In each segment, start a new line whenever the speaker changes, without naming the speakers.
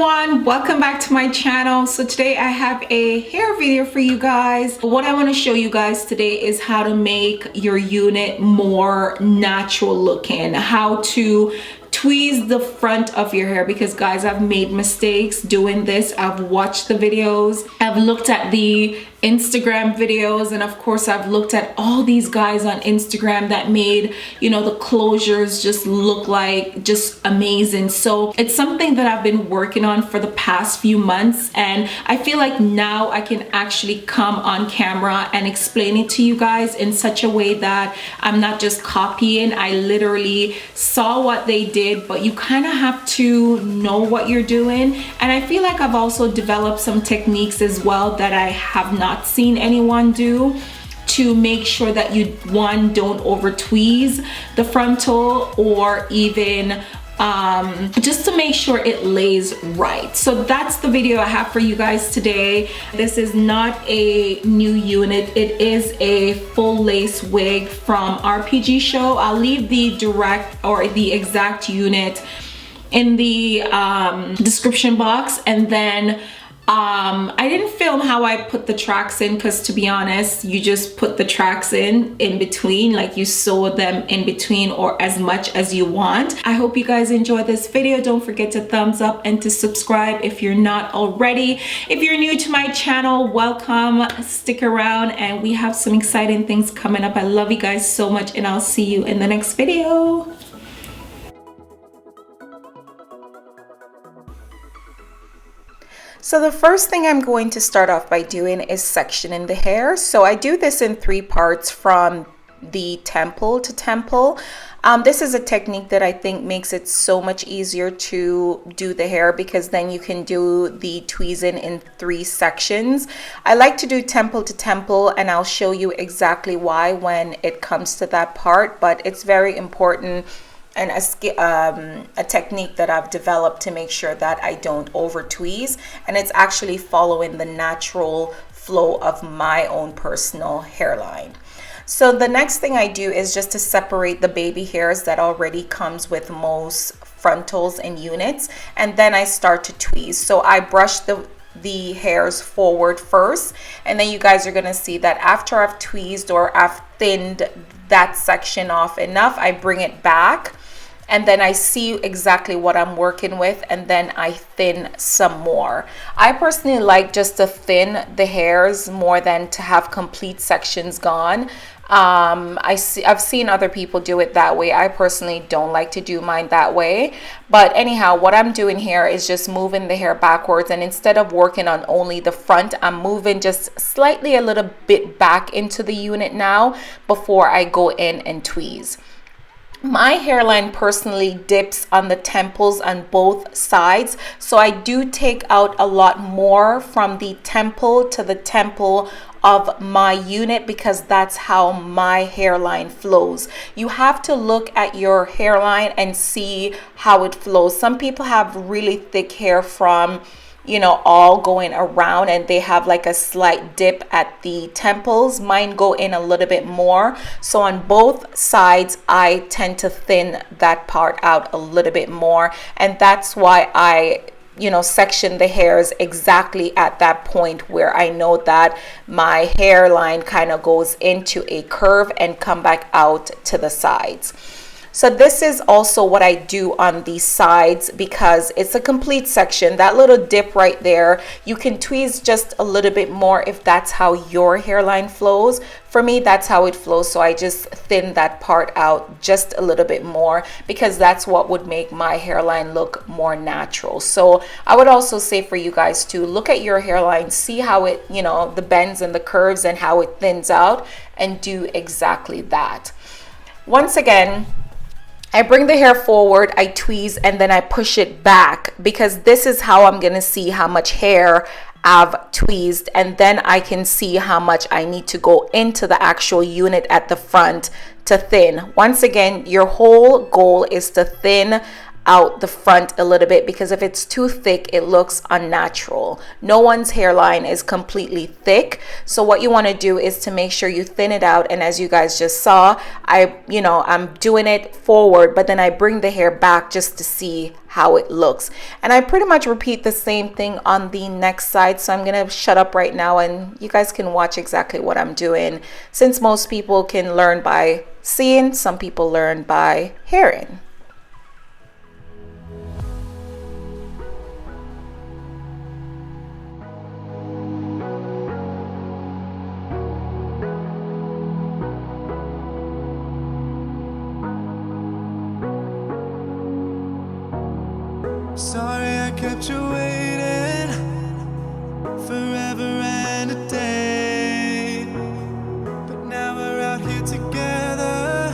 everyone, welcome back to my channel. So today I have a hair video for you guys. What I want to show you guys today is how to make your unit more natural looking, how to tweeze the front of your hair, because guys, I've made mistakes doing this. I've watched the videos, I've looked at the Instagram videos, and of course I've looked at all these guys on Instagram that made, you know, the closures just look like just amazing. So it's something that I've been working on for the past few months, and I feel like now I can actually come on camera and explain it to you guys in such a way that I'm not just copying. I literally saw what they did, but you kind of have to know what you're doing. And I feel like I've also developed some techniques as well that I have not seen anyone do to make sure that you, one, don't over tweeze the frontal, or even just to make sure it lays right. So that's the video I have for you guys today. This is not a new unit, it is a full lace wig from RPG Show. I'll leave the direct or the exact unit in the description box. And then I didn't film how I put the tracks in, because to be honest, you just put the tracks in between, like you sew them in between or as much as you want. I hope you guys enjoy this video. Don't forget to thumbs up and to subscribe if you're not already. If you're new to my channel, welcome, stick around, and we have some exciting things coming up. I love you guys so much, and I'll see you in the next video. So the first thing I'm going to start off by doing is sectioning the hair. So I do this in 3 parts, from the temple to temple. This is a technique that I think makes it so much easier to do the hair, because then you can do the tweezing in 3 sections. I like to do temple to temple, and I'll show you exactly why when it comes to that part, but it's very important and a technique that I've developed to make sure that I don't over tweeze, and it's actually following the natural flow of my own personal hairline. So the next thing I do is just to separate the baby hairs that already comes with most frontals and units, and then I start to tweeze. So I brush the hairs forward first, and then you guys are gonna see that after I've tweezed or I've thinned that section off enough, I bring it back, and then I see exactly what I'm working with, and then I thin some more. I personally like just to thin the hairs more than to have complete sections gone. I've seen other people do it that way. I personally don't like to do mine that way. But anyhow, what I'm doing here is just moving the hair backwards, and instead of working on only the front, I'm moving just slightly a little bit back into the unit now before I go in and tweeze. My hairline personally dips on the temples on both sides, so I do take out a lot more from the temple to the temple of my unit, because that's how my hairline flows. You have to look at your hairline and see how it flows. Some people have really thick hair from, you know, all going around, and they have like a slight dip at the temples. Mine go in a little bit more. So on both sides, I tend to thin that part out a little bit more. And that's why I, you know, section the hairs exactly at that point where I know that my hairline kind of goes into a curve and come back out to the sides. So this is also what I do on these sides, because it's a complete section. That little dip right there, you can tweeze just a little bit more if that's how your hairline flows. For me, that's how it flows, so I just thin that part out just a little bit more, because that's what would make my hairline look more natural. So I would also say for you guys to look at your hairline, see how it, you know, the bends and the curves and how it thins out, and do exactly that. Once again, I bring the hair forward, I tweeze, and then I push it back, because this is how I'm gonna see how much hair I've tweezed, and then I can see how much I need to go into the actual unit at the front to thin. Once again, your whole goal is to thin out the front a little bit, because if it's too thick, it looks unnatural. No one's hairline is completely thick. So what you want to do is to make sure you thin it out. And as you guys just saw, I'm doing it forward, but then I bring the hair back just to see how it looks. And I pretty much repeat the same thing on the next side. So I'm going to shut up right now and you guys can watch exactly what I'm doing, since most people can learn by seeing, some people learn by hearing.
Sorry I kept you waiting forever and a day, but now we're out here together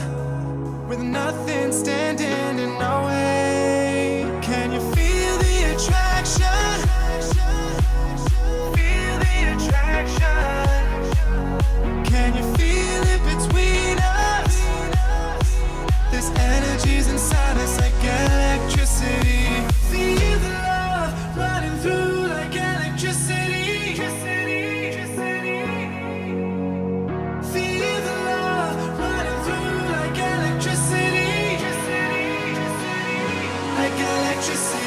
with nothing standing in our way. Can you feel the attraction? Feel the attraction. Can you feel it between us? This energy's inside us like electricity. Feel the love running through like electricity. Feel the love running through like electricity. Like electricity.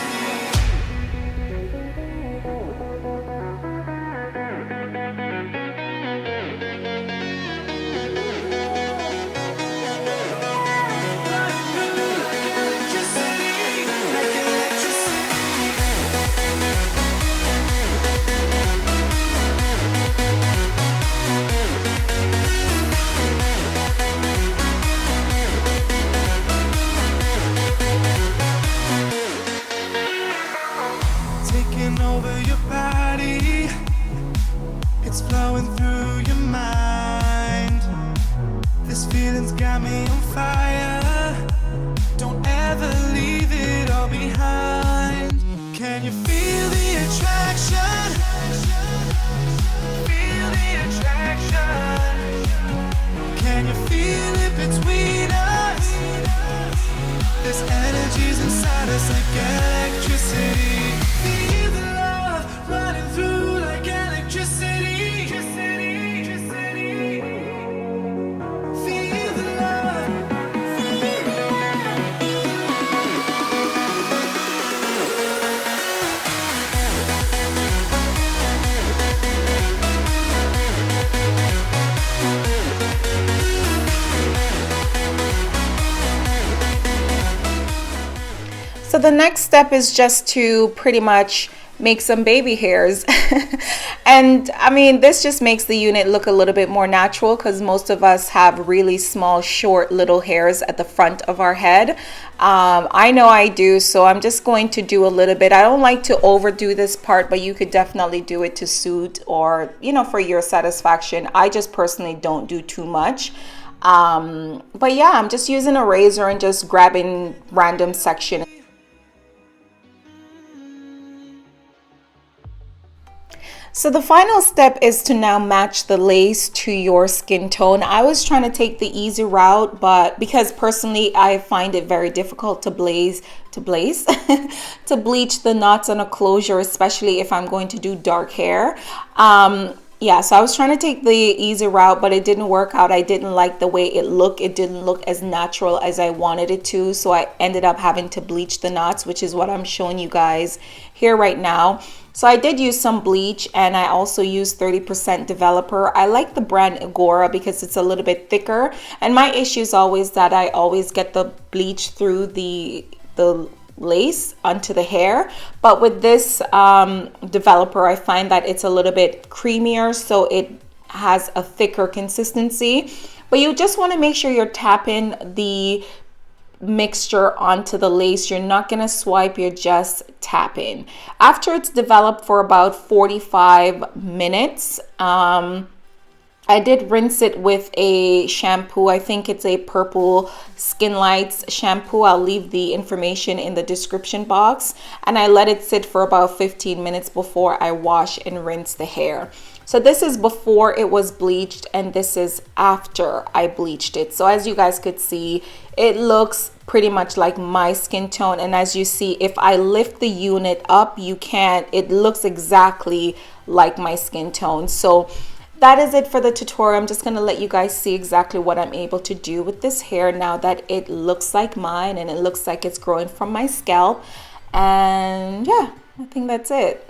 Taking over your body, it's flowing through your mind. This feeling's got me on fire. Don't ever leave it all behind. Can you feel the attraction? Feel the attraction. Can you feel it between us? This energy's inside us like electricity. Feel the love running through like electricity. Feel the love.
So the next step is just to pretty much make some baby hairs. And I mean, this just makes the unit look a little bit more natural, because most of us have really small, short little hairs at the front of our head. I know I do, so I'm just going to do a little bit. I don't like to overdo this part, but you could definitely do it to suit or, for your satisfaction. I just personally don't do too much. But yeah, I'm just using a razor and just grabbing random section. So the final step is to now match the lace to your skin tone. I was trying to take the easy route, but because personally I find it very difficult to bleach the knots on a closure, especially if I'm going to do dark hair. Yeah, so I was trying to take the easy route, but it didn't work out. I didn't like the way it looked. It didn't look as natural as I wanted it to. So I ended up having to bleach the knots, which is what I'm showing you guys here right now. So I did use some bleach, and I also used 30% developer. I like the brand Agora because it's a little bit thicker. And my issue is always that I always get the bleach through the lace onto the hair, but with this developer I find that it's a little bit creamier, so it has a thicker consistency. But you just want to make sure you're tapping the mixture onto the lace. You're not going to swipe, you're just tapping. After it's developed for about 45 minutes, I did rinse it with a shampoo. I think it's a purple Skin Lights shampoo. I'll leave the information in the description box. And I let it sit for about 15 minutes before I wash and rinse the hair. So this is before it was bleached, and this is after I bleached it. So as you guys could see, it looks pretty much like my skin tone. And as you see, if I lift the unit up, you can't, it looks exactly like my skin tone. So that is it for the tutorial. I'm just going to let you guys see exactly what I'm able to do with this hair now that it looks like mine and it looks like it's growing from my scalp. And yeah, I think that's it.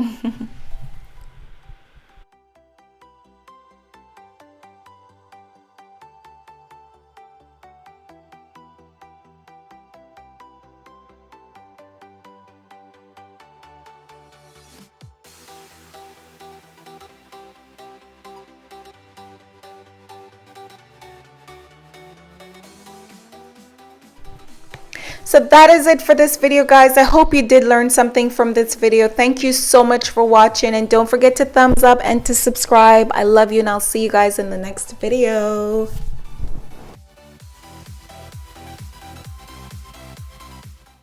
So that is it for this video, guys. I hope you did learn something from this video. Thank you so much for watching, and don't forget to thumbs up and to subscribe. I love you, and I'll see you guys in the next video.